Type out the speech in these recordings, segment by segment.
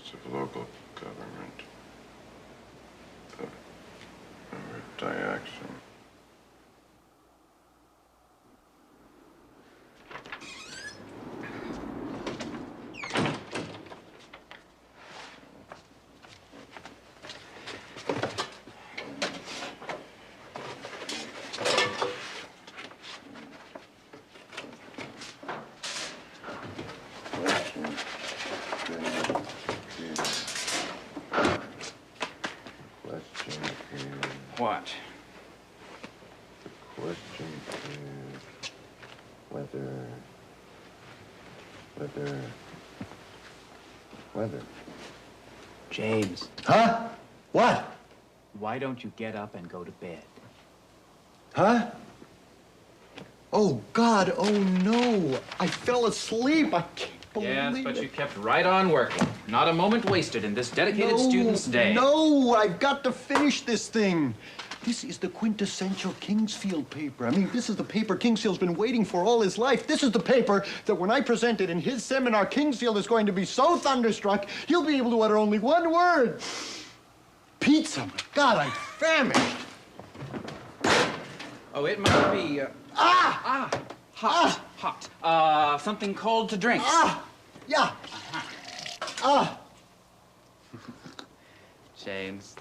aspects of local government. Diaction. What? The question is whether. James. Huh? What? Why don't you get up and go to bed? Huh? Oh, God, oh, no. I fell asleep. I can't believe Yes, it. but you kept right on working. Not a moment wasted in this dedicated student's day. No, I've got to finish this thing. This is the quintessential Kingsfield paper. I mean, this is the paper Kingsfield's been waiting for all his life. This is the paper that when I present it in his seminar, Kingsfield is going to be so thunderstruck, he'll be able to utter only one word. Pizza. My God, I'm famished. Oh, it must be, hot. Something cold to drink. Yeah. James.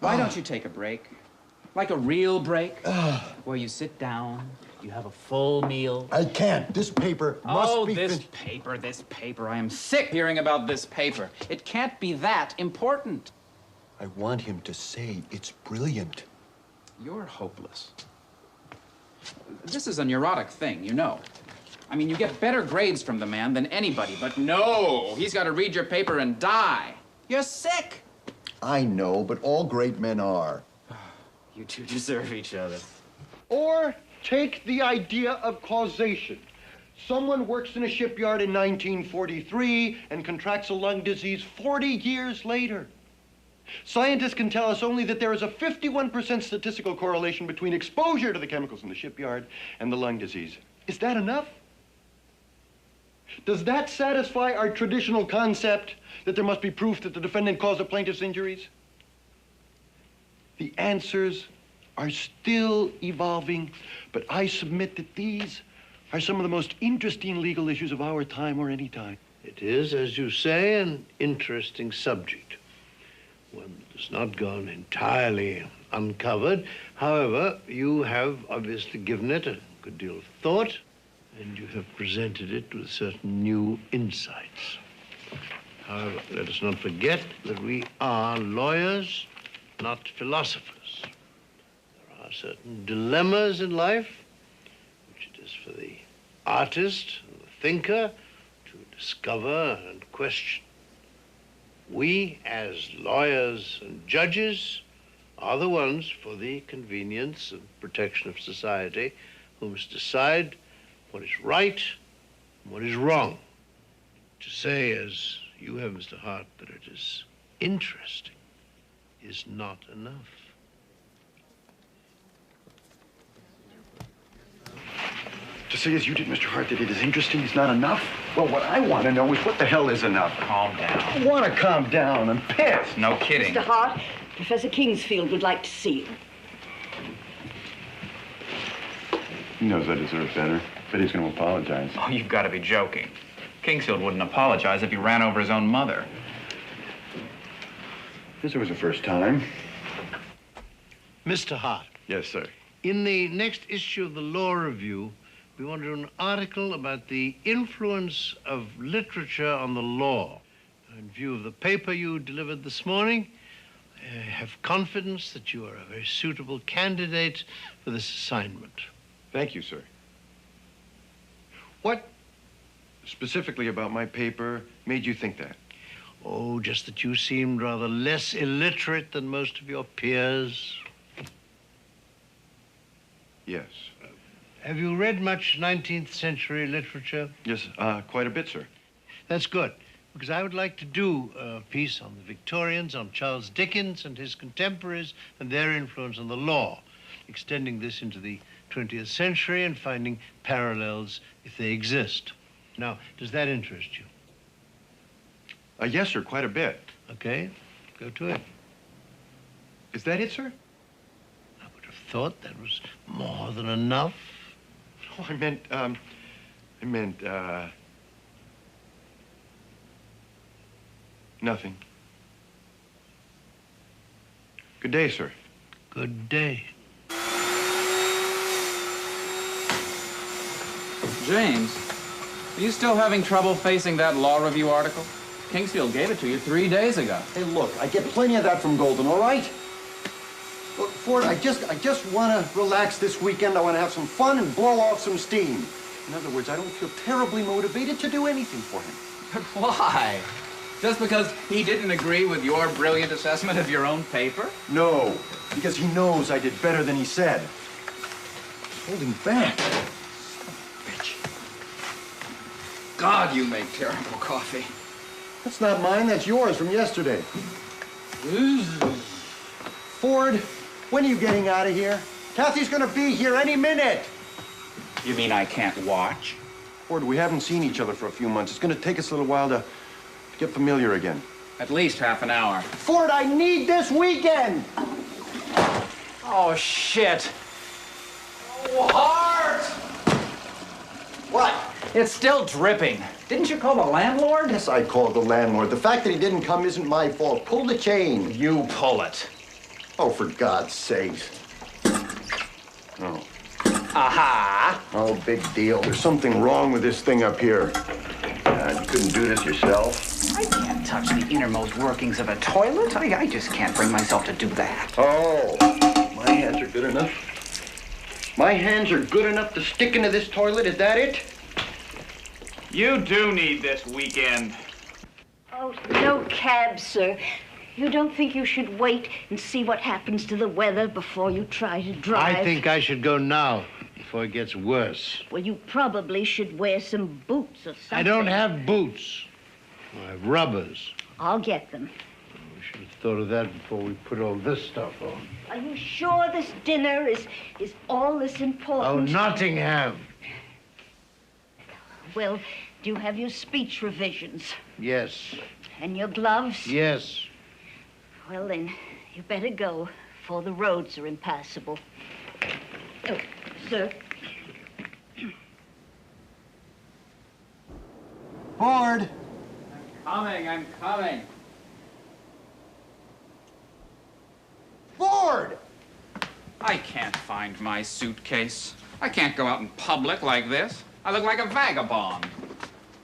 Why don't you take a break? Like a real break? Where you sit down, you have a full meal. I can't. This paper must be this paper. I am sick hearing about this paper. It can't be that important. I want him to say it's brilliant. You're hopeless. This is a neurotic thing, you know. I mean, you get better grades from the man than anybody, but no, he's got to read your paper and die. You're sick. I know, but all great men are. You two deserve each other. Or take the idea of causation. Someone works in a shipyard in 1943 and contracts a lung disease 40 years later. Scientists can tell us only that there is a 51% statistical correlation between exposure to the chemicals in the shipyard and the lung disease. Is that enough? Does that satisfy our traditional concept that there must be proof that the defendant caused the plaintiff's injuries? The answers are still evolving, but I submit that these are some of the most interesting legal issues of our time or any time. It is, as you say, an interesting subject. One that has not gone entirely uncovered. However, you have obviously given it a good deal of thought, and you have presented it with certain new insights. However, let us not forget that we are lawyers, not philosophers. There are certain dilemmas in life which it is for the artist and the thinker to discover and question. We, as lawyers and judges, are the ones, for the convenience and protection of society, who must decide what is right and what is wrong. To say, as you have, Mr. Hart, that it is interesting is not enough. To say as you did, Mr. Hart, that it is interesting is not enough? Well, what I want to know is what the hell is enough? Calm down. I want to calm down. I'm pissed. No kidding. Mr. Hart, Professor Kingsfield would like to see you. He knows I deserve better, but he's going to apologize. Oh, you've got to be joking. Kingsfield wouldn't apologize if he ran over his own mother. This was the first time. Mr. Hart. Yes, sir. In the next issue of the Law Review, we want to do an article about the influence of literature on the law. In view of the paper you delivered this morning, I have confidence that you are a very suitable candidate for this assignment. Thank you, sir. What specifically about my paper made you think that? Oh, just that you seemed rather less illiterate than most of your peers. Yes. Have you read much 19th century literature? Yes, quite a bit, sir. That's good, because I would like to do a piece on the Victorians, on Charles Dickens and his contemporaries and their influence on the law, extending this into the 20th century and finding parallels if they exist. Now, does that interest you? Yes, sir, quite a bit. Okay, go to it. Is that it, sir? I would have thought that was more than enough. Oh, I meant, nothing. Good day, sir. Good day. James, are you still having trouble facing that law review article? Kingsfield gave it to you 3 days ago. Hey, look, I get plenty of that from Golden, all right? Look, Ford, I just want to relax this weekend. I want to have some fun and blow off some steam. In other words, I don't feel terribly motivated to do anything for him. But why? Just because he didn't agree with your brilliant assessment of your own paper? No, because he knows I did better than he said. Holding back. Bitch. God, you make terrible coffee. That's not mine, that's yours from yesterday. Ford, when are you getting out of here? Kathy's gonna be here any minute. You mean I can't watch? Ford, we haven't seen each other for a few months. It's gonna take us a little while to get familiar again. At least half an hour. Ford, I need this weekend! Oh, shit. Oh, Hart! What? It's still dripping. Didn't you call the landlord? Yes, I called the landlord. The fact that he didn't come isn't my fault. Pull the chain. You pull it. Oh, for God's sakes. Oh. Aha! Oh, big deal. There's something wrong with this thing up here. You couldn't do this yourself? I can't touch the innermost workings of a toilet. I just can't bring myself to do that. Oh, my hands are good enough. My hands are good enough to stick into this toilet, is that it? You do need this weekend. Oh, no cab, sir. You don't think you should wait and see what happens to the weather before you try to drive? I think I should go now before it gets worse. Well, you probably should wear some boots or something. I don't have boots. I have rubbers. I'll get them. We should have thought of that before we put all this stuff on. Are you sure this dinner is all this Oh, important? Nottingham. Well, do you have your speech revisions? Yes. And your gloves? Yes. Well, then, you better go, for the roads are impassable. Oh, sir. Ford! I'm coming. Ford! I can't find my suitcase. I can't go out in public like this. I look like a vagabond.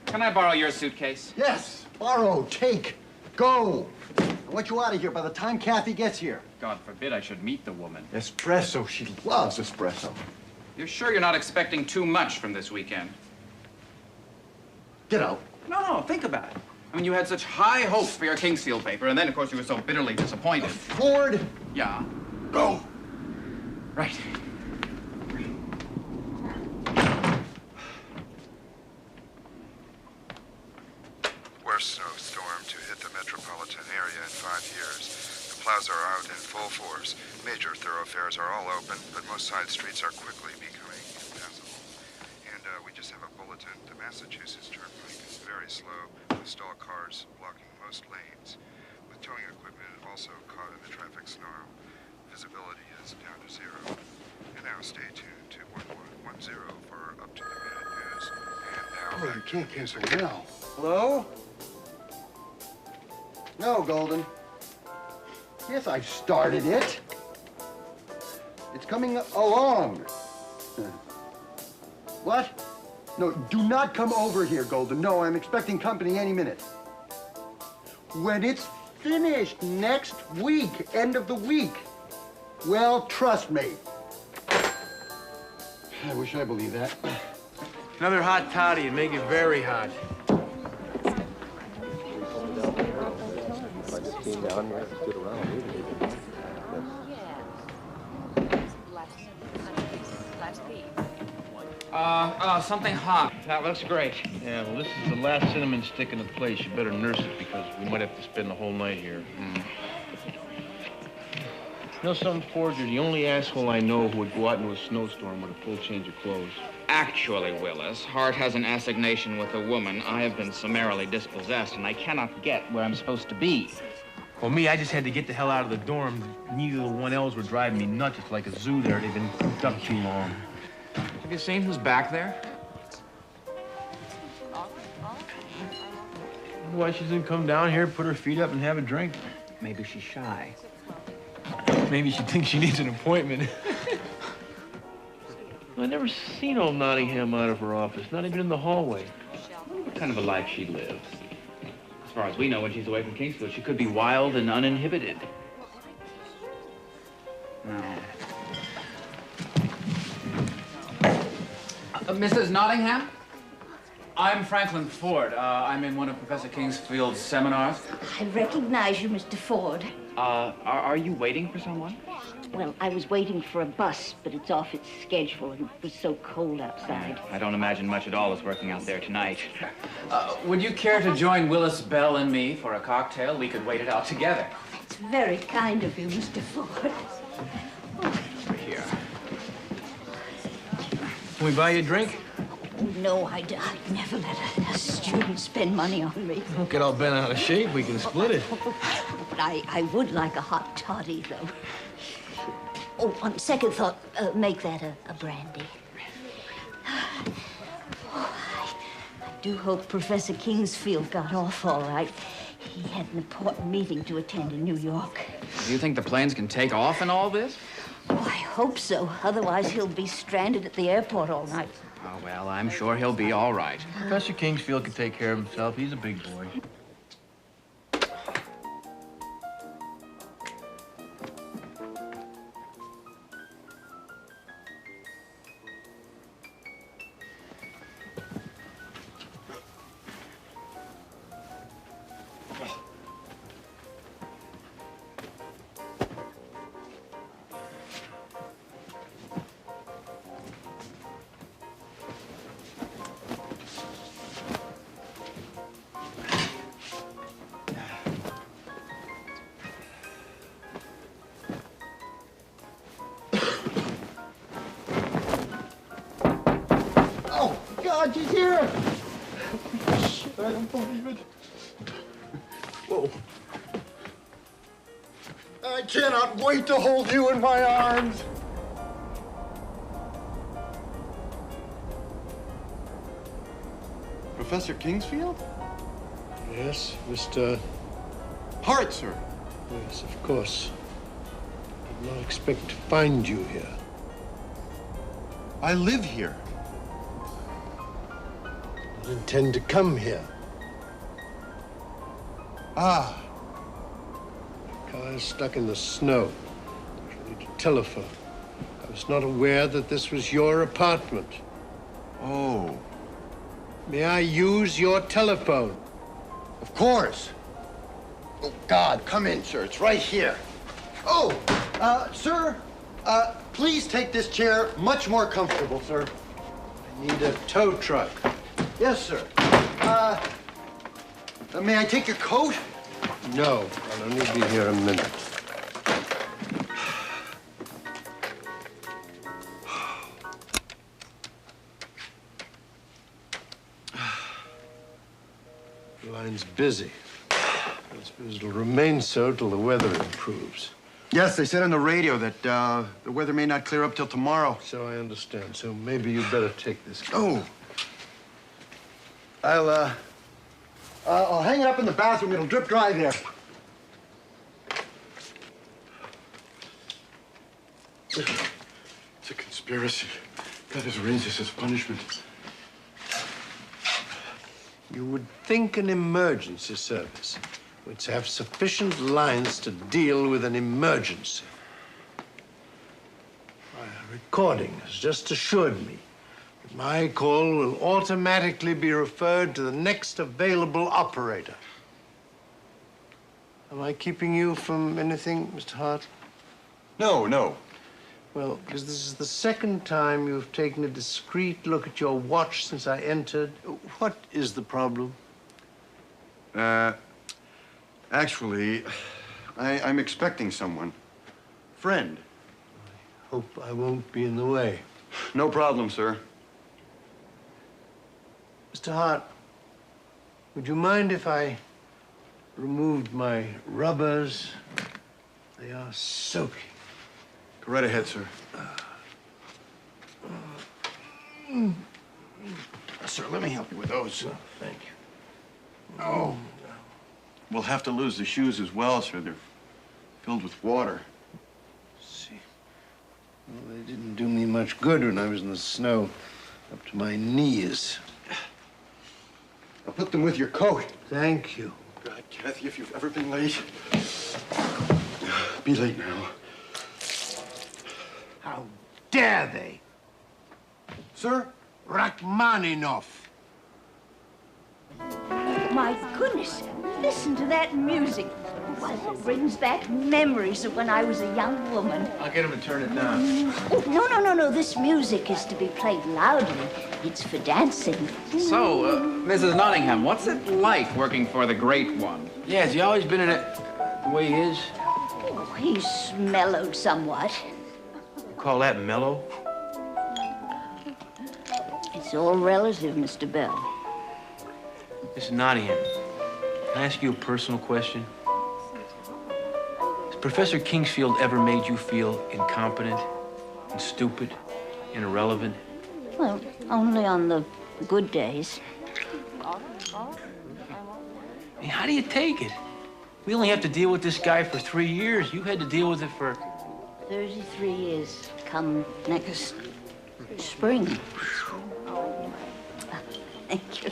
Can I borrow your suitcase? Yes, borrow, take, go. I want you out of here by the time Kathy gets here. God forbid I should meet the woman. Espresso, she loves espresso. You're sure you're not expecting too much from this weekend? Get out. No, think about it. I mean, you had such high hopes for your Kingsfield paper, and then, of course, you were so bitterly disappointed. Ford, Yeah, go. right. Worst snowstorm to hit the metropolitan area in 5 years. The plows are out in full force. Major thoroughfares are all open, but most side streets are quickly becoming impassable. And we just have a bulletin. The Massachusetts Turnpike is very slow, with stalled cars blocking most lanes. With towing equipment also caught in the traffic snarl, visibility is down to 0. And now stay tuned to 1110 for up-to-the-minute news. And now Oh, you back to can't the music. cancel now. Hello? No, Golden. Yes, I started it. It's coming along. What? No, do not come over here, Golden. No, I'm expecting company any minute. When it's finished next week, end of the week. Well, trust me. I wish I believed that. Another hot toddy and make it very hot. Something hot. That looks great. Yeah, well, this is the last cinnamon stick in the place. You better nurse it because we might have to spend the whole night here. You know something, Ford? You're the only asshole I know who would go out into a snowstorm with a full change of clothes. Actually, Willis, Hart has an assignation with a woman. I have been summarily dispossessed, and I cannot get where I'm supposed to be. Well, me, I just had to get the hell out of the dorm. Neither of the 1Ls were driving me nuts. It's like a zoo there. They've been cooped up too long. Have you seen who's back there? Why she doesn't come down here, put her feet up, and have a drink? Maybe she's shy. Maybe she thinks she needs an appointment. I never seen old Nottingham out of her office, not even in the hallway. What kind of a life she lives? As far as we know, when she's away from Kingsfield, she could be wild and uninhibited. No. Mrs. Nottingham? I'm Franklin Ford. I'm in one of Professor Kingsfield's seminars. I recognize you, Mr. Ford. Are you waiting for someone? Well, I was waiting for a bus, but it's off its schedule, and it was so cold outside. I don't imagine much at all is working out there tonight. Would you care to join Willis Bell and me for a cocktail? We could wait it out together. It's very kind of you, Mr. Ford. Over here. Can we buy you a drink? No, I'd never let a student spend money on me. Don't get all bent out of shape. We can split it. But I would like a hot toddy, though. Oh, on second thought, make that a brandy. Oh, I do hope Professor Kingsfield got off all right. He had an important meeting to attend in New York. Do you think the planes can take off in all this? Oh, I hope so. Otherwise, he'll be stranded at the airport all night. Oh, well, I'm sure he'll be all right. Professor Kingsfield can take care of himself. He's a big boy. God, she's here! Shit, I don't believe it. Whoa. I cannot wait to hold you in my arms. Professor Kingsfield? Yes, Mr. Hart, sir. Yes, of course. I did not expect to find you here. I live here. I intend to come here. Ah. The car is stuck in the snow. I need a telephone. I was not aware that this was your apartment. Oh. May I use your telephone? Of course. Oh, God, come in, sir. It's right here. Oh, sir, please take this chair. Much more comfortable, sir. I need a tow truck. Yes, sir. May I take your coat? No, I'll only be here a minute. The line's busy. I suppose it'll remain so till the weather improves. Yes, they said on the radio that the weather may not clear up till tomorrow. So I understand. So maybe you'd better take this. Oh. I'll hang it up in the bathroom. It'll drip dry there. It's a conspiracy. God has arranged this as punishment. You would think an emergency service would have sufficient lines to deal with an emergency. A recording has just assured me that my call will automatically be referred to the next available operator. Am I keeping you from anything, Mr. Hart? No, no. Well, because this is the second time you've taken a discreet look at your watch since I entered. What is the problem? Actually, I'm expecting someone friend. Hope I won't be in the way. No problem, sir. Mr. Hart, would you mind if I removed my rubbers? They are soaking. Go right ahead, sir. Sir, let me help you with those. Thank you. Oh. We'll have to lose the shoes as well, sir. They're filled with water. See. Well, they didn't do me much good when I was in the snow up to my knees. I'll put them with your coat. Thank you. God, Kathy, if you've ever been late, be late now. How dare they? Sir? Rachmaninoff. My goodness, listen to that music. Why, it brings back memories of when I was a young woman. I'll get him to turn it down. Oh, no. This music is to be played loudly. It's for dancing. So, Mrs. Nottingham, what's it like working for the Great One? Yeah, has he always been in it the way he is? Oh, he's mellowed somewhat. You call that mellow? It's all relative, Mr. Bell. Mrs. Nottingham, can I ask you a personal question? Has Professor Kingsfield ever made you feel incompetent and stupid and irrelevant? Well, only on the good days. I mean, how do you take it? We only have to deal with this guy for 3 years. You had to deal with it for... 33 years come next spring. Thank you.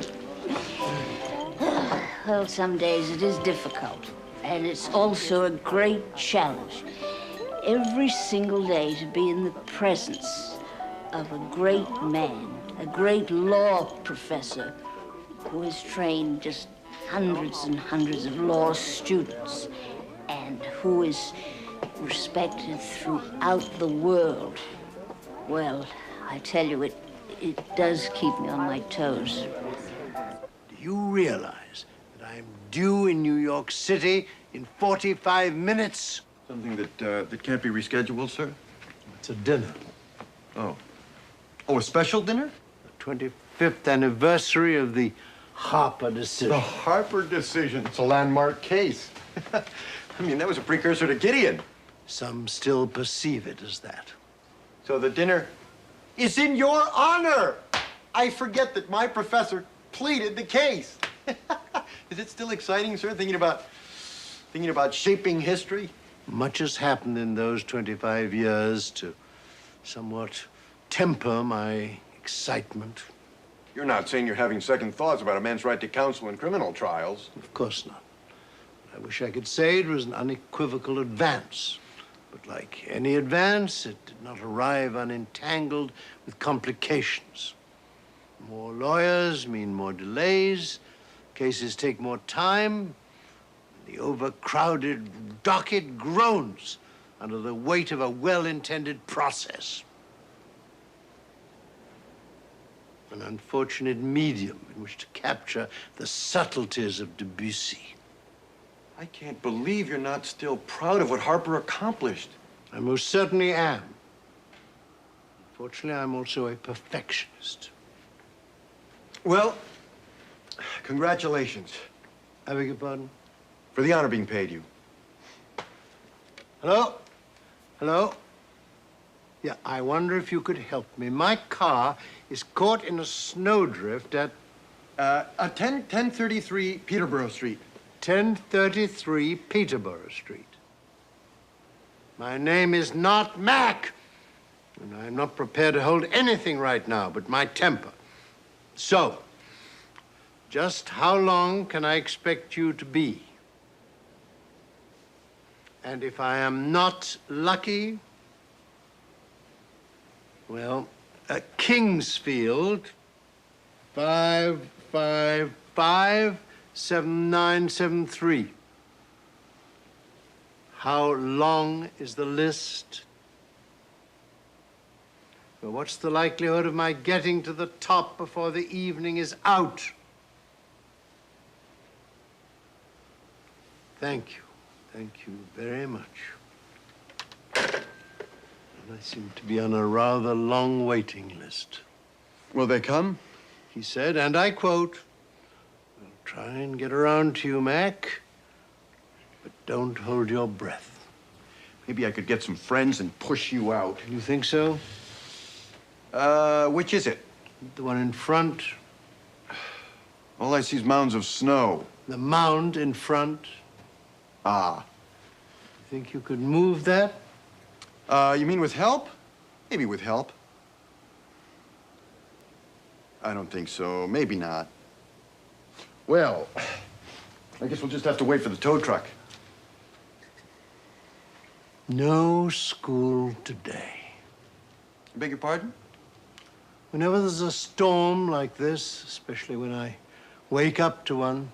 Well, some days it is difficult, and it's also a great challenge. Every single day to be in the presence of a great man, a great law professor who has trained just hundreds and hundreds of law students and who is respected throughout the world. Well, I tell you, it does keep me on my toes. Do you realize that I'm due in New York City in 45 minutes? Something that can't be rescheduled, sir? It's a dinner. Oh. Oh, a special dinner? The 25th anniversary of the Harper decision. The Harper decision. It's a landmark case. I mean, that was a precursor to Gideon. Some still perceive it as that. So the dinner is in your honor. I forget that my professor pleaded the case. Is it still exciting, sir, thinking about shaping history? Much has happened in those 25 years to somewhat temper my excitement. You're not saying you're having second thoughts about a man's right to counsel in criminal trials. Of course not. I wish I could say it was an unequivocal advance. But like any advance, it did not arrive unentangled with complications. More lawyers mean more delays. Cases take more time. The overcrowded docket groans under the weight of a well-intended process. An unfortunate medium in which to capture the subtleties of Debussy. I can't believe you're not still proud of what Harper accomplished. I most certainly am. Unfortunately, I'm also a perfectionist. Well, congratulations I beg your pardon? for the honor being paid you. Hello? Hello? Yeah, I wonder if you could help me. My car is caught in a snowdrift at 1033 Peterborough Street. 1033 Peterborough Street. My name is not Mac, and I'm not prepared to hold anything right now but my temper. So, just how long can I expect you to be? And if I am not lucky, well, Kingsfield, 555-7973. How long is the list? Well, what's the likelihood of my getting to the top before the evening is out? Thank you. Thank you very much. And I seem to be on a rather long waiting list. Will they come? He said, and I quote, "We'll try and get around to you, Mac, but don't hold your breath." Maybe I could get some friends and push you out. You think so? Which is it? The one in front. All I see is mounds of snow. The mound in front. Ah. You think you could move that? You mean with help? Maybe with help. I don't think so. Maybe not. Well, I guess we'll just have to wait for the tow truck. No school today. I beg your pardon? Whenever there's a storm like this, especially when I wake up to one,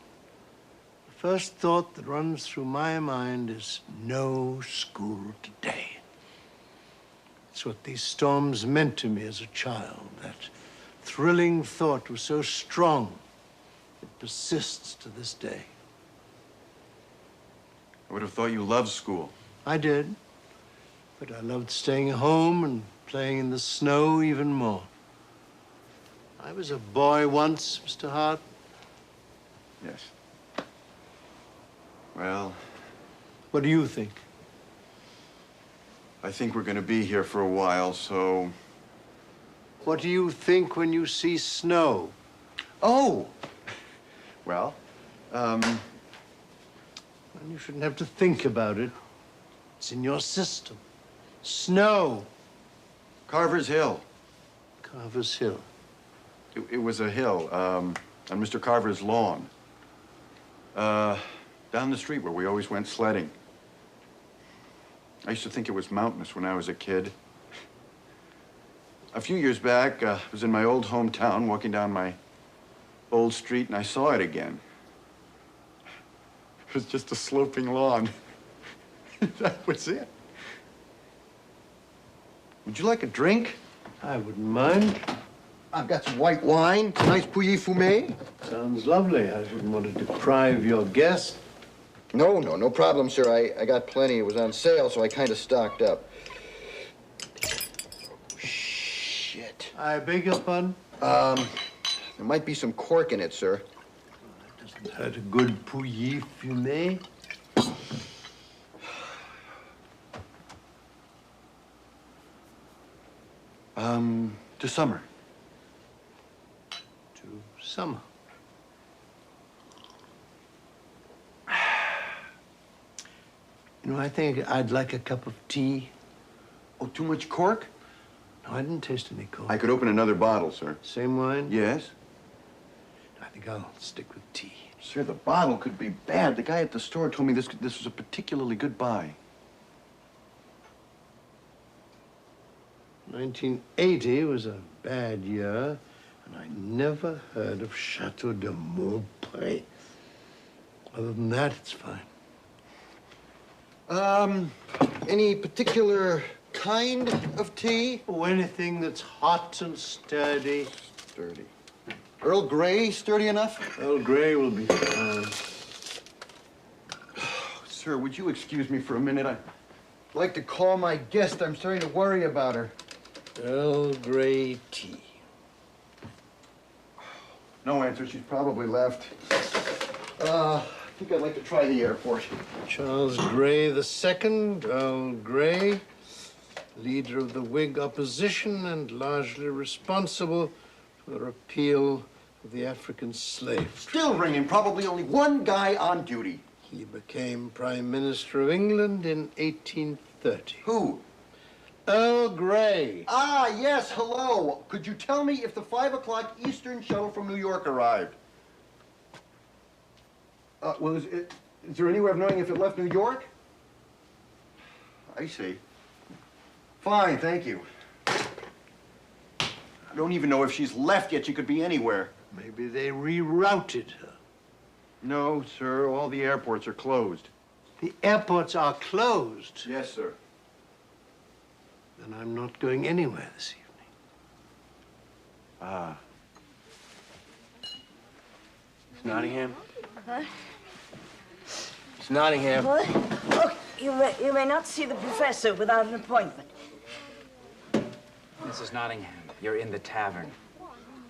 the first thought that runs through my mind is no school today. It's what these storms meant to me as a child. That thrilling thought was so strong, it persists to this day. I would have thought you loved school. I did, but I loved staying home and playing in the snow even more. I was a boy once, Mr. Hart. Yes. Well, What do you think? I think we're going to be here for a while, so... What do you think when you see snow? Oh! Well, Well, you shouldn't have to think about it. It's in your system. Snow. Carver's Hill. Carver's Hill. It was a hill on Mr. Carver's lawn. Down the street where we always went sledding. I used to think it was mountainous when I was a kid. A few years back, I was in my old hometown walking down my old street and I saw it again. It was just a sloping lawn. That was it. Would you like a drink? I wouldn't mind. I've got some white wine, nice Pouilly Fumé. Sounds lovely. I wouldn't want to deprive your guest. No problem, sir. I got plenty. It was on sale, so I kind of stocked up. Shit. I beg your pardon? There might be some cork in it, sir. Doesn't hurt a good Pouilly Fumé. To summer. To summer. You know, I think I'd like a cup of tea. Oh, too much cork? No, I didn't taste any cork. I could open another bottle, sir. Same wine? Yes? I think I'll stick with tea. Sir, the bottle could be bad. The guy at the store told me this was a particularly good buy. 1980 was a bad year, and I never heard of Chateau de Maupré. Other than that, it's fine. Any particular kind of tea? Oh, anything that's hot and sturdy. Sturdy. Earl Grey, sturdy enough? Earl Grey will be fine. Sir, would you excuse me for a minute? I'd like to call my guest. I'm starting to worry about her. Earl Grey tea. No answer. She's probably left. I think I'd like to try the airport. Charles Grey II, Earl Grey, leader of the Whig opposition and largely responsible for the repeal of the African slave. Still ringing. Probably only one guy on duty. He became Prime Minister of England in 1830. Who? Earl Grey. Ah, yes, hello. Could you tell me if the 5 o'clock Eastern shuttle from New York arrived? Well, is there any way of knowing if it left New York? I see. Fine, thank you. I don't even know if she's left yet. She could be anywhere. Maybe they rerouted her. No, sir. All the airports are closed. The airports are closed. Yes, sir. Then I'm not going anywhere this evening. Ah. Miss Nottingham? Huh? Miss Nottingham. What? Oh, you may not see the professor without an appointment. Mrs. Nottingham, you're in the tavern.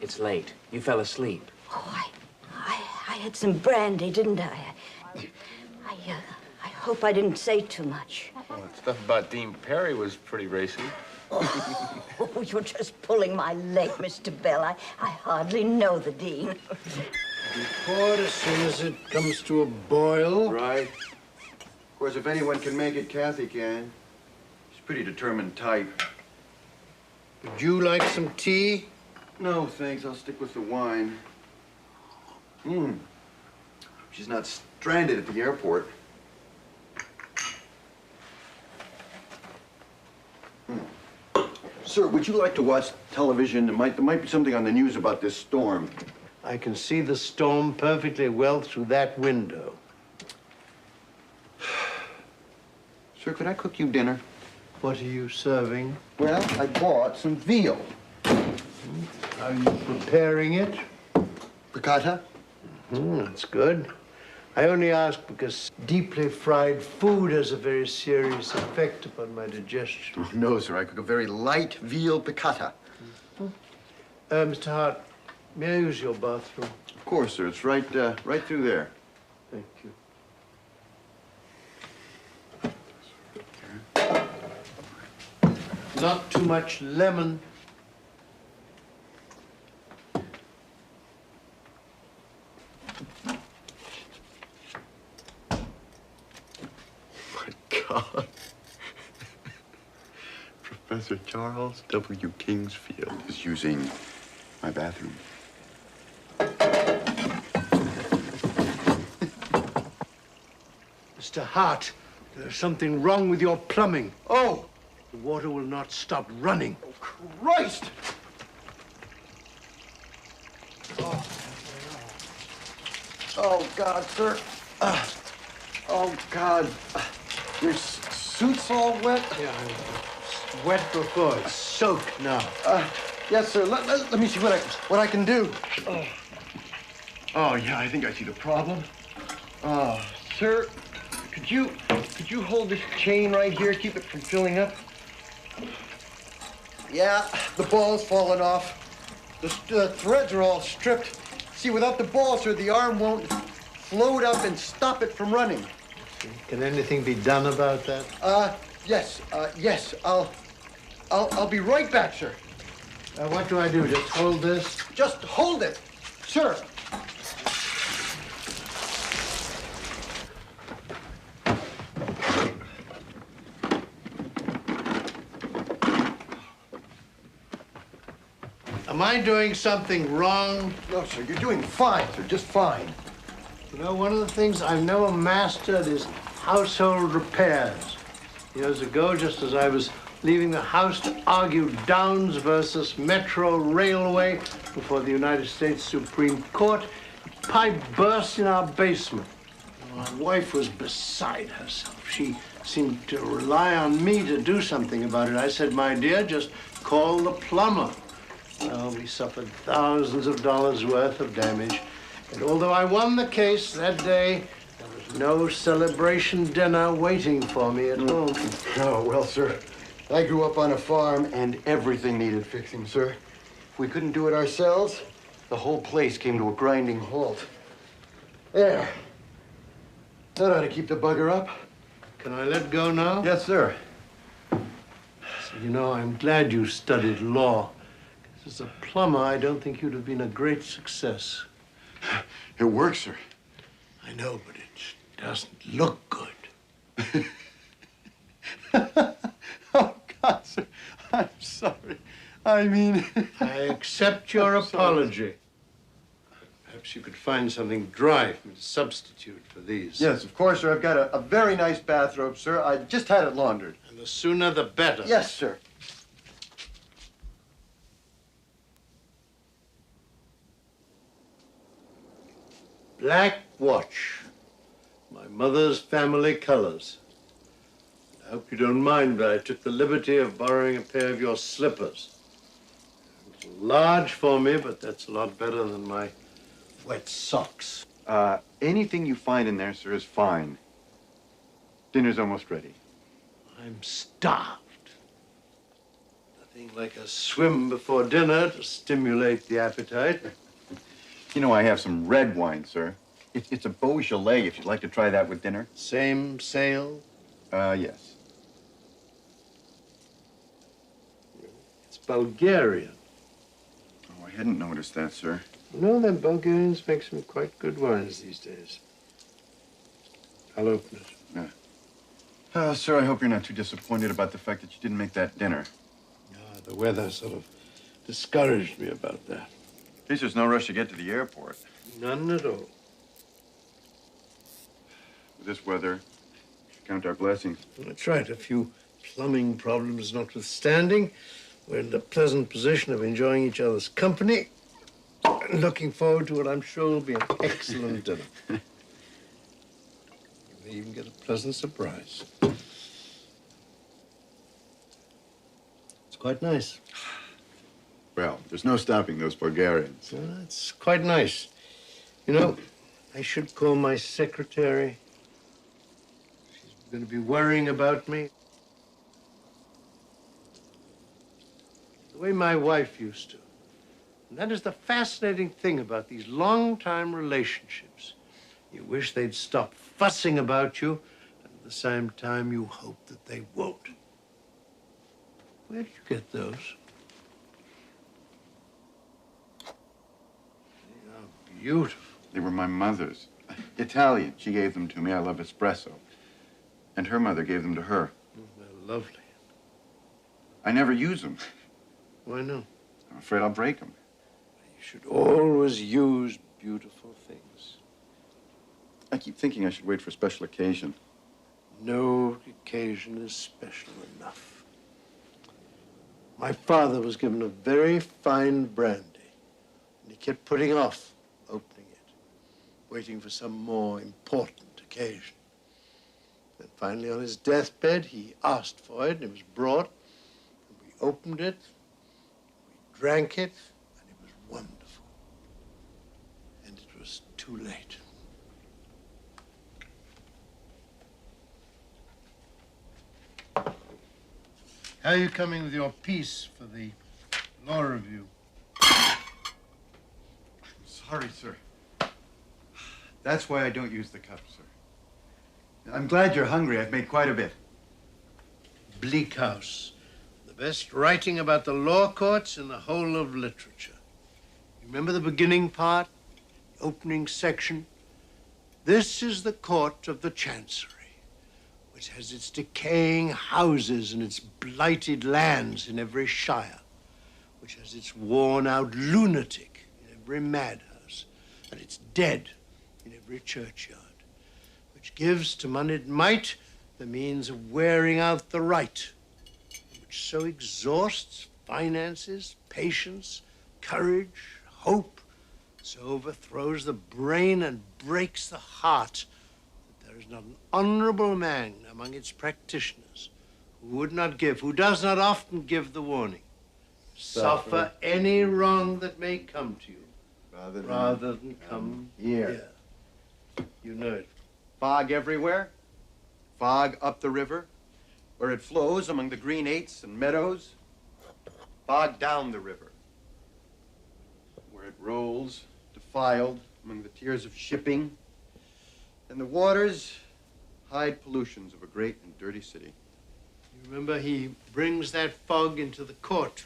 It's late. You fell asleep. Oh, I had some brandy, didn't I? I hope I didn't say too much. Well, that stuff about Dean Perry was pretty racy. Oh, you're just pulling my leg, Mr. Bell. I hardly know the Dean. Report as soon as it comes to a boil. Right. Of course, if anyone can make it, Kathy can. She's a pretty determined type. Would you like some tea? No, thanks. I'll stick with the wine. She's not stranded at the airport. Sir, would you like to watch television? There might be something on the news about this storm. I can see the storm perfectly well through that window. Sir, could I cook you dinner? What are you serving? Well, I bought some veal. Are you preparing it? Piccata? That's good. I only ask because deeply fried food has a very serious effect upon my digestion. Oh, no, sir. I cook a very light veal piccata. Mr. Hart, may I use your bathroom? Of course, sir. It's right through there. Thank you. Not too much lemon. God. Professor Charles W. Kingsfield is using my bathroom. Mr. Hart, there's something wrong with your plumbing. Oh! The water will not stop running. Christ! Oh, God, sir. Oh, God. Your suit's all wet? Yeah, it's wet before. It's soaked now. Yes, sir. Let me see what I can do. Oh, yeah, I think I see the problem. Sir, could you hold this chain right here, keep it from filling up? Yeah, the ball's fallen off. The threads are all stripped. See, without the ball, sir, the arm won't float up and stop it from running. Can anything be done about that? Yes. I'll be right back, sir. What do I do? Just hold this? Just hold it, sir. Am I doing something wrong? No, sir, you're doing fine, sir, just fine. You know, one of the things I've never mastered is household repairs. Years ago, just as I was leaving the house to argue Downs versus Metro Railway before the United States Supreme Court, a pipe burst in our basement. My wife was beside herself. She seemed to rely on me to do something about it. I said, my dear, just call the plumber. Well, we suffered thousands of dollars worth of damage. And although I won the case that day, there was no celebration dinner waiting for me at home. Oh, well, sir, I grew up on a farm and everything needed fixing, sir. If we couldn't do it ourselves, the whole place came to a grinding halt. There. That ought to keep the bugger up. Can I let go now? Yes, sir. You know, I'm glad you studied law. As a plumber, I don't think you'd have been a great success. It works, sir. I know, but it doesn't look good. Oh, God, sir, I'm sorry. I mean... I accept your apology. Perhaps you could find something dry for me to substitute for these. Yes, of course, sir. I've got a very nice bathrobe, sir. I just had it laundered. And the sooner the better. Yes, sir. Black watch. My mother's family colors. I hope you don't mind, but I took the liberty of borrowing a pair of your slippers. It's large for me, but that's a lot better than my wet socks. Anything you find in there, sir, is fine. Dinner's almost ready. I'm starved. Nothing like a swim before dinner to stimulate the appetite. You know, I have some red wine, sir. It's a Beaujolais, if you'd like to try that with dinner. Same sale? Yes. It's Bulgarian. Oh, I hadn't noticed that, sir. You know that Bulgarians make some quite good wines these days. I'll open it. Sir, I hope you're not too disappointed about the fact that you didn't make that dinner. The weather sort of discouraged me about that. At least there's no rush to get to the airport. None at all. With this weather, we should count our blessings. That's right. A few plumbing problems notwithstanding, we're in the pleasant position of enjoying each other's company and looking forward to what I'm sure will be an excellent dinner. You may even get a pleasant surprise. It's quite nice. Well, there's no stopping those Bulgarians. Well, it's quite nice. You know, I should call my secretary. She's going to be worrying about me. The way my wife used to. And that is the fascinating thing about these long-time relationships. You wish they'd stop fussing about you, and at the same time, you hope that they won't. Where did you get those? They are beautiful. They were my mother's. Italian. She gave them to me. I love espresso. And her mother gave them to her. Oh, they're lovely. I never use them. Why not? I'm afraid I'll break them. You should always use beautiful things. I keep thinking I should wait for a special occasion. No occasion is special enough. My father was given a very fine brandy, and he kept putting off opening it, waiting for some more important occasion. Then finally, on his deathbed, he asked for it, and it was brought, and we opened it, we drank it, and it was wonderful. And it was too late. How are you coming with your piece for the law review? Sorry, sir. That's why I don't use the cup, sir. I'm glad you're hungry. I've made quite a bit. Bleak House. The best writing about the law courts in the whole of literature. You remember the beginning part? The opening section? This is the court of the Chancery, which has its decaying houses and its blighted lands in every shire, which has its worn-out lunatic in every madhouse, and its dead in every churchyard, which gives to moneyed might the means of wearing out the right, which so exhausts finances, patience, courage, hope, so overthrows the brain and breaks the heart, that there is not an honorable man among its practitioners who would not give, who does not often give the warning. Suffer any wrong that may come to you, rather than come here. You know it. Fog everywhere, fog up the river, where it flows among the green eights and meadows, fog down the river, where it rolls, defiled among the tiers of shipping, and the waters hide pollutions of a great and dirty city. You remember, he brings that fog into the court,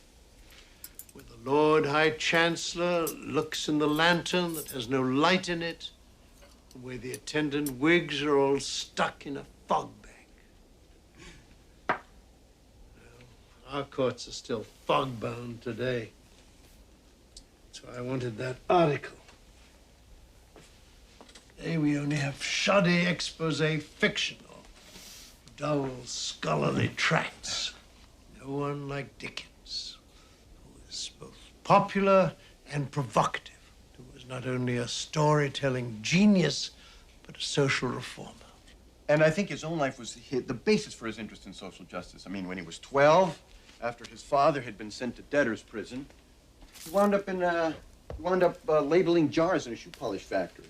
where the Lord High Chancellor looks in the lantern that has no light in it, where the attendant wigs are all stuck in a fog bank. Well, our courts are still fog-bound today. That's why I wanted that article. Today we only have shoddy expose fiction or dull scholarly tracts. No one like Dickens, who is both popular and provocative, who was not only a storytelling genius, but a social reformer. And I think his own life was the basis for his interest in social justice. I mean, when he was 12, after his father had been sent to debtor's prison, he wound up labeling jars in a shoe polish factory.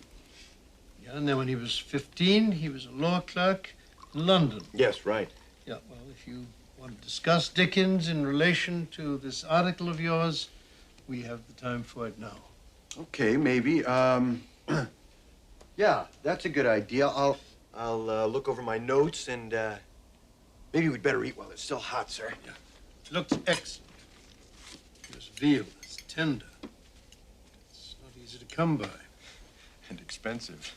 Yeah, and then when he was 15, he was a law clerk in London. Yes, right. Yeah, well, if you Want to discuss Dickens in relation to this article of yours? We have the time for it now. Okay, maybe. Yeah, that's a good idea. I'll look over my notes and maybe we'd better eat while it's still hot, sir. Yeah. It looks excellent. This veal is tender. It's not easy to come by. And expensive.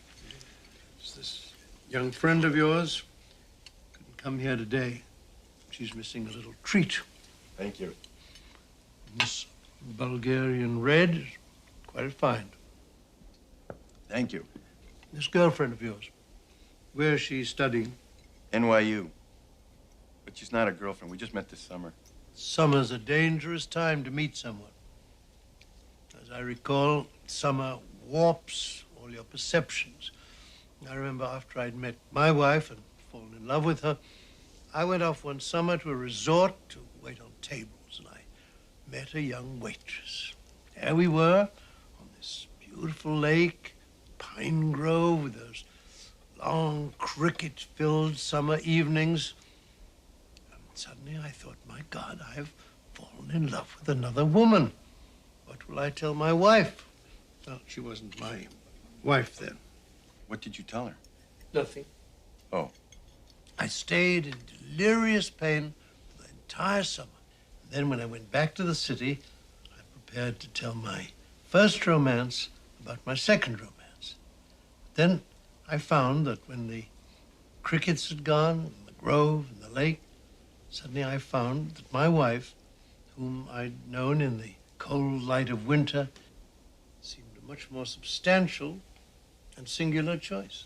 It's this young friend of yours couldn't come here today. She's missing a little treat. Thank you. This Bulgarian red is quite refined. Thank you. This girlfriend of yours, where is she studying? NYU. But she's not a girlfriend. We just met this summer. Summer's a dangerous time to meet someone. As I recall, summer warps all your perceptions. I remember after I'd met my wife and fallen in love with her, I went off one summer to a resort to wait on tables, and I met a young waitress. There we were on this beautiful lake, pine grove, with those long cricket-filled summer evenings. And suddenly I thought, my God, I've fallen in love with another woman. What will I tell my wife? Well, she wasn't my wife then. What did you tell her? Nothing. Oh. I stayed in delirious pain for the entire summer. And then when I went back to the city, I prepared to tell my first romance about my second romance. Then I found that when the crickets had gone, and the grove and the lake, suddenly I found that my wife, whom I'd known in the cold light of winter, seemed a much more substantial and singular choice.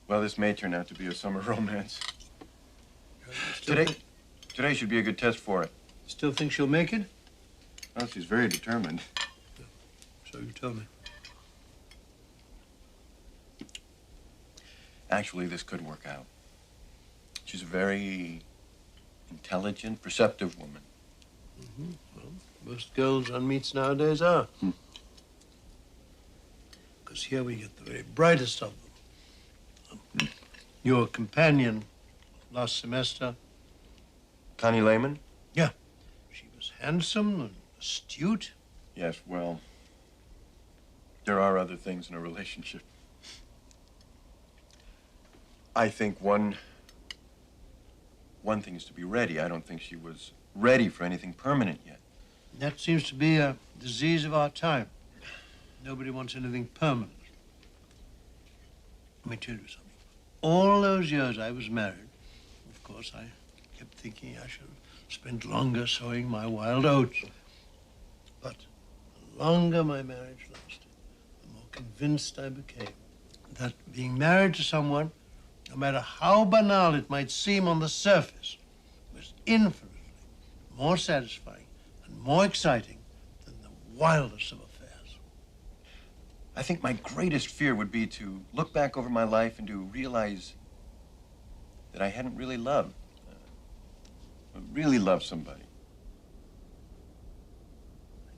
Well, this may turn out to be a summer romance. Still Today should be a good test for it. Still think she'll make it? Well, she's very determined. So you tell me. Actually, this could work out. She's a very intelligent, perceptive woman. Mm-hmm. Well, most girls on meets nowadays are. Because here we get the very brightest of them. Your companion last semester. Connie Lehman? Yeah. She was handsome and astute. Yes, well, there are other things in a relationship. I think one thing is to be ready. I don't think she was ready for anything permanent yet. That seems to be a disease of our time. Nobody wants anything permanent. Let me tell you something. All those years I was married, of course, I kept thinking I should have spent longer sowing my wild oats. But the longer my marriage lasted, the more convinced I became that being married to someone, no matter how banal it might seem on the surface, was infinitely more satisfying and more exciting than the wildest of affairs. I think my greatest fear would be to look back over my life and to realize that I hadn't really loved somebody.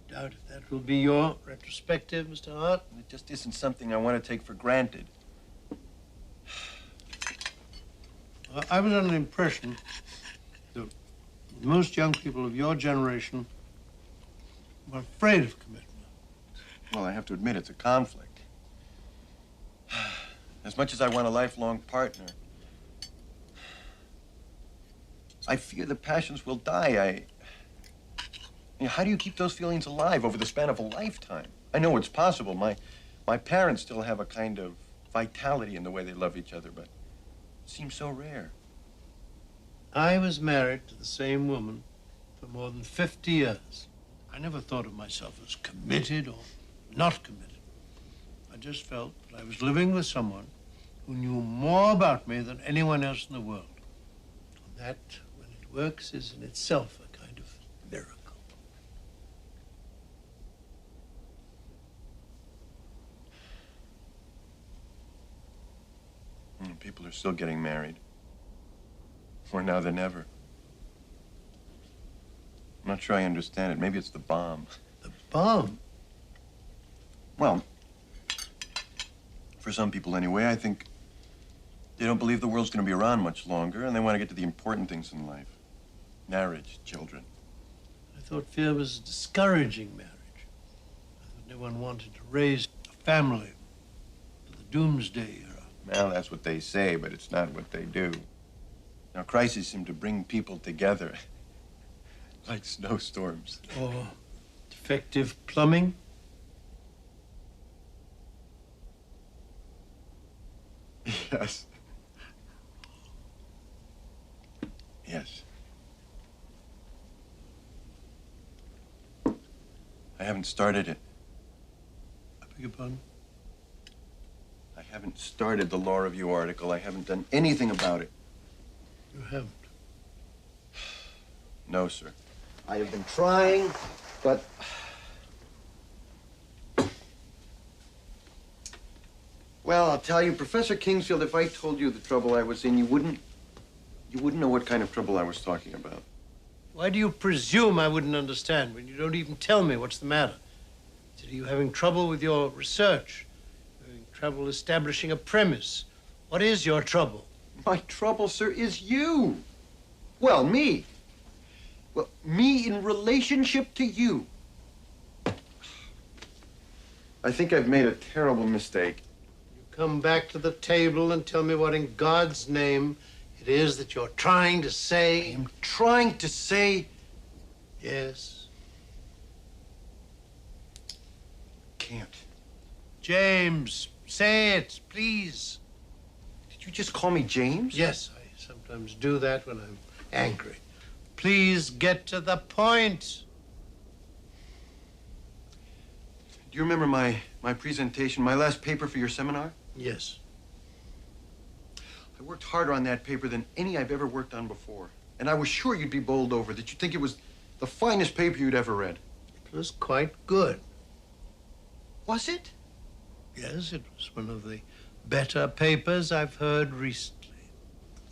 I doubt if that will be your retrospective, Mr. Hart. It just isn't something I want to take for granted. I was under the impression that most young people of your generation were afraid of commitment. Well, I have to admit, it's a conflict. As much as I want a lifelong partner, I fear the passions will die. How do you keep those feelings alive over the span of a lifetime? I know it's possible. My parents still have a kind of vitality in the way they love each other, but it seems so rare. I was married to the same woman for more than 50 years. I never thought of myself as committed or not committed. I just felt that I was living with someone who knew more about me than anyone else in the world. And that, when it works, is in itself a kind of miracle. People are still getting married. More now than ever. I'm not sure I understand it. Maybe it's the bomb. The bomb? Well, for some people anyway, I think They don't believe the world's going to be around much longer, and they want to get to the important things in life. Marriage, children. I thought fear was discouraging marriage. I thought no one wanted to raise a family to the doomsday era. Well, that's what they say, but it's not what they do. Now, crises seem to bring people together, like snowstorms. Or defective plumbing. Yes. Yes. I haven't started it. I beg your pardon? I haven't started the law review article. I haven't done anything about it. You haven't? No, sir. I have been trying, but well, I'll tell you, Professor Kingsfield, if I told you the trouble I was in, you wouldn't know what kind of trouble I was talking about. Why do you presume I wouldn't understand when you don't even tell me what's the matter? Are you having trouble with your research? Having trouble establishing a premise? What is your trouble? My trouble, sir, is you. Well, me. Well, me in relationship to you. I think I've made a terrible mistake. You come back to the table and tell me what in God's name it is that you're trying to say. I'm trying to say... Yes. Can't. James, say it, please. Did you just call me James? Yes, I sometimes do that when I'm angry. Please get to the point. Do you remember my presentation, my last paper for your seminar? Yes. I worked harder on that paper than any I've ever worked on before. And I was sure you'd be bowled over, that you'd think it was the finest paper you'd ever read. It was quite good. Was it? Yes, it was one of the better papers I've heard recently.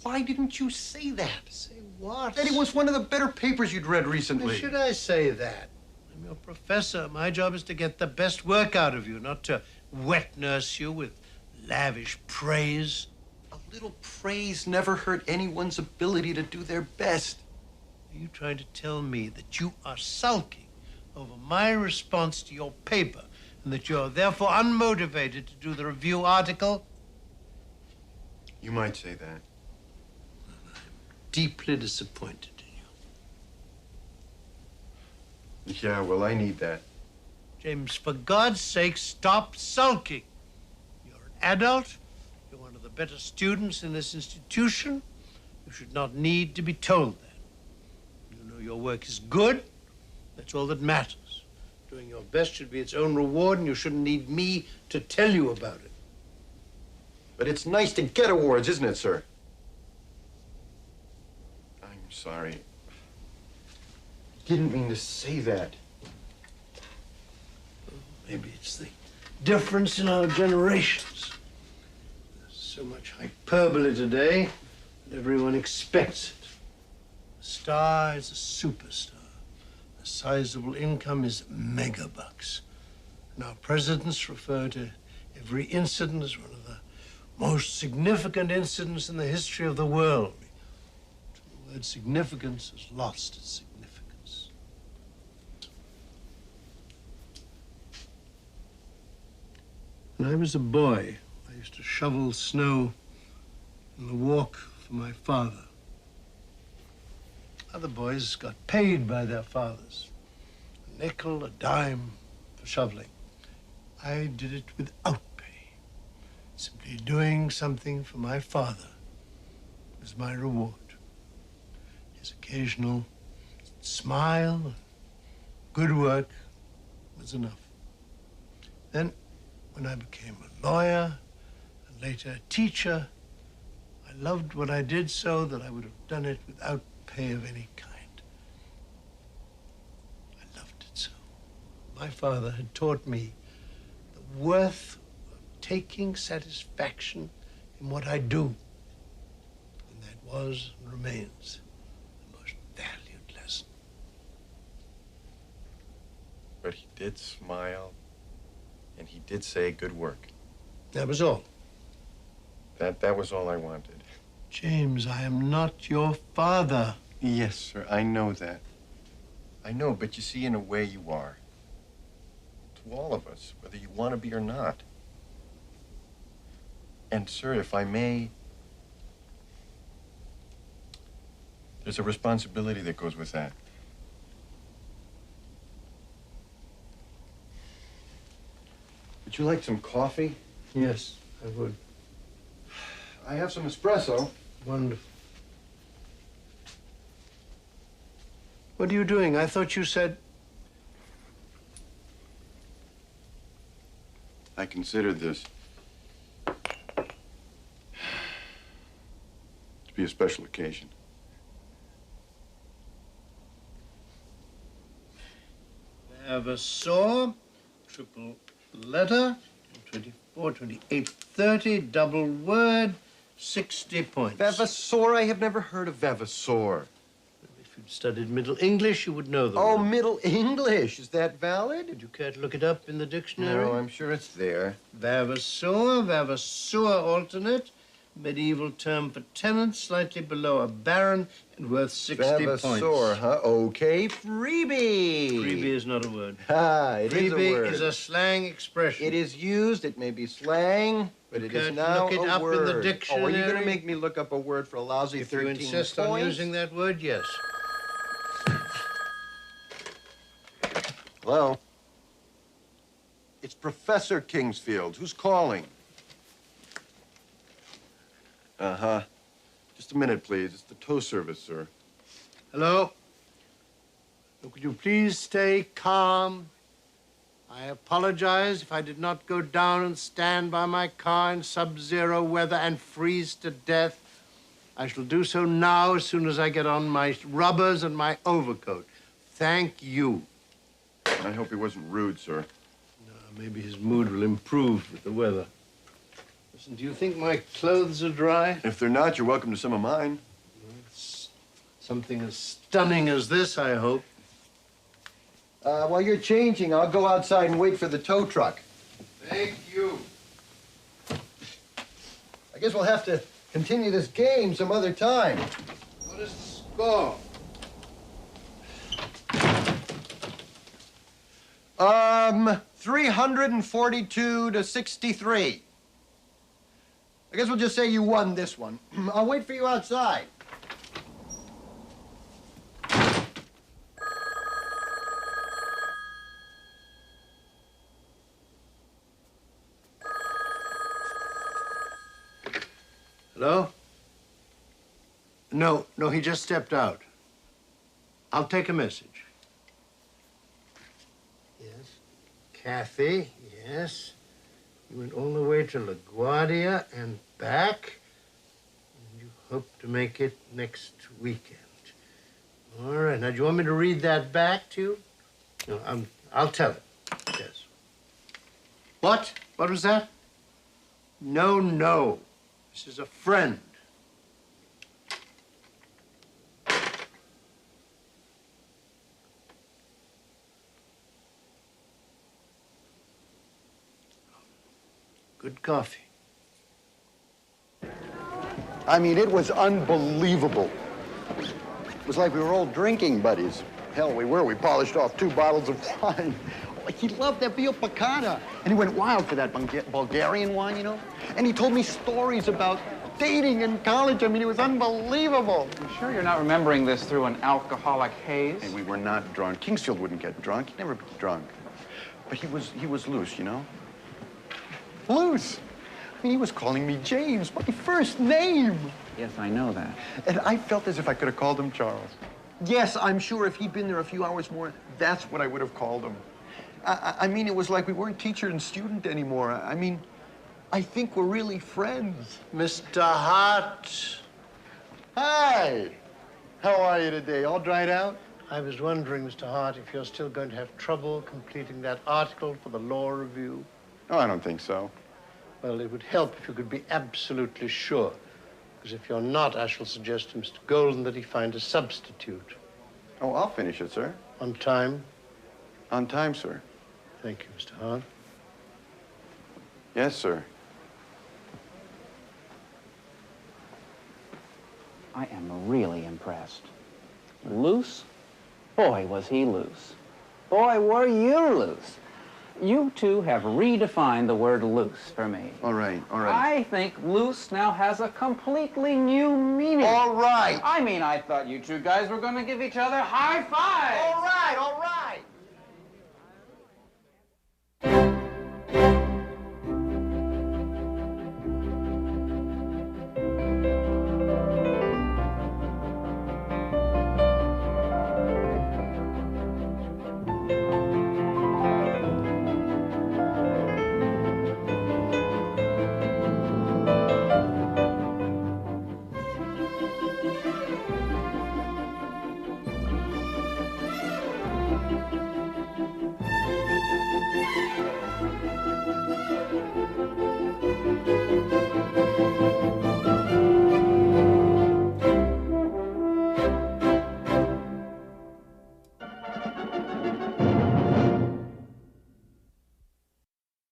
Why didn't you say that? Say what? That it was one of the better papers you'd read recently. Why should I say that? I'm your professor. My job is to get the best work out of you, not to wet nurse you with lavish praise. A little praise never hurt anyone's ability to do their best. Are you trying to tell me that you are sulking over my response to your paper and that you're therefore unmotivated to do the review article? You might say that. I'm deeply disappointed in you. Yeah, well, I need that. James, for God's sake, stop sulking. You're an adult. You're one of the better students in this institution. You should not need to be told that. You know your work is good. That's all that matters. Doing your best should be its own reward, and you shouldn't need me to tell you about it. But it's nice to get awards, isn't it, sir? I'm sorry. Didn't mean to say that. Maybe it's the difference in our generations. There's so much hyperbole today that everyone expects it. A star is a superstar. A sizable income is megabucks. And our presidents refer to every incident as one of the most significant incidents in the history of the world. The word significance has lost its significance. When I was a boy, I used to shovel snow in the walk for my father. Other boys got paid by their fathers. A nickel, a dime for shoveling. I did it without pay. Simply doing something for my father was my reward. His occasional smile, good work was enough. Then, when I became a lawyer and later a teacher, I loved what I did so that I would have done it without pay of any kind. I loved it so. My father had taught me the worth of taking satisfaction in what I do. And that was and remains the most valued lesson. But he did smile, and he did say good work. That was all. That was all I wanted. James, I am not your father. Yes, sir, I know that. I know, but you see, in a way you are. To all of us, whether you want to be or not. And, sir, if I may, there's a responsibility that goes with that. Would you like some coffee? Yes, I would. I have some espresso. Wonderful. What are you doing? I thought you said... I considered this to be a special occasion. Vavasour, triple letter, 24, 28, 30, double word, 60 points. Vavasour? I have never heard of Vavasour. If you'd studied Middle English, you would know the Oh, word. Middle English. Is that valid? Would you care to look it up in the dictionary? No, I'm sure it's there. Vavasour, Vavasour alternate, medieval term for tenant, slightly below a baron, and worth 60 points. Vavasour, huh? Okay, freebie. Freebie is not a word. Ah, it is a Freebie word. is a slang expression. It is used, it may be slang, but it is now look it a up word. in the Oh, are you dictionary? going to make me look up a word for a lousy If 13 you insist points? on using that word, yes. Hello? It's Professor Kingsfield. Who's calling? Uh-huh. Just a minute, please. It's the tow service, sir. Hello? Could you please stay calm? I apologize if I did not go down and stand by my car in sub-zero weather and freeze to death. I shall do so now as soon as I get on my rubbers and my overcoat. Thank you. I hope he wasn't rude, sir. Maybe his mood will improve with the weather. Listen, do you think my clothes are dry? If they're not, you're welcome to some of mine. It's something as stunning as this, I hope. While you're changing, I'll go outside and wait for the tow truck. Thank you. I guess we'll have to continue this game some other time. What is the score? 342 to 63. I guess we'll just say you won this one. I'll wait for you outside. Hello? No, he just stepped out. I'll take a message. Yes. Kathy, yes. You went all the way to LaGuardia and back. And you hope to make it next weekend. All right. Now, do you want me to read that back to you? No, I'll tell it. Yes. What? What was that? No. This is a friend. Good coffee. I mean, it was unbelievable. It was like we were all drinking buddies. Hell, we were. We polished off 2 bottles of wine. He loved that Via Picata. And he went wild for that Bulgarian wine, you know? And he told me stories about dating in college. I mean, it was unbelievable. You sure you're not remembering this through an alcoholic haze? Hey, we were not drunk. Kingsfield wouldn't get drunk. He'd never be drunk. But he was loose, you know? Loose. I mean, he was calling me James, my first name. Yes, I know that. And I felt as if I could have called him Charles. Yes, I'm sure if he'd been there a few hours more, that's what I would have called him. I mean, it was like we weren't teacher and student anymore. I mean, I think we're really friends. Mr. Hart. Hi. How are you today? All dried out? I was wondering, Mr. Hart, if you're still going to have trouble completing that article for the law review. Oh, I don't think so. Well, it would help if you could be absolutely sure. Because if you're not, I shall suggest to Mr. Golden that he find a substitute. Oh, I'll finish it, sir. On time? On time, sir. Thank you, Mr. Hart. Yes, sir. I am really impressed. Loose? Boy, was he loose. Boy, were you loose. You two have redefined the word loose for me. All right, all right. I think loose now has a completely new meaning. All right. I mean, I thought you two guys were going to give each other high fives. All right, all right.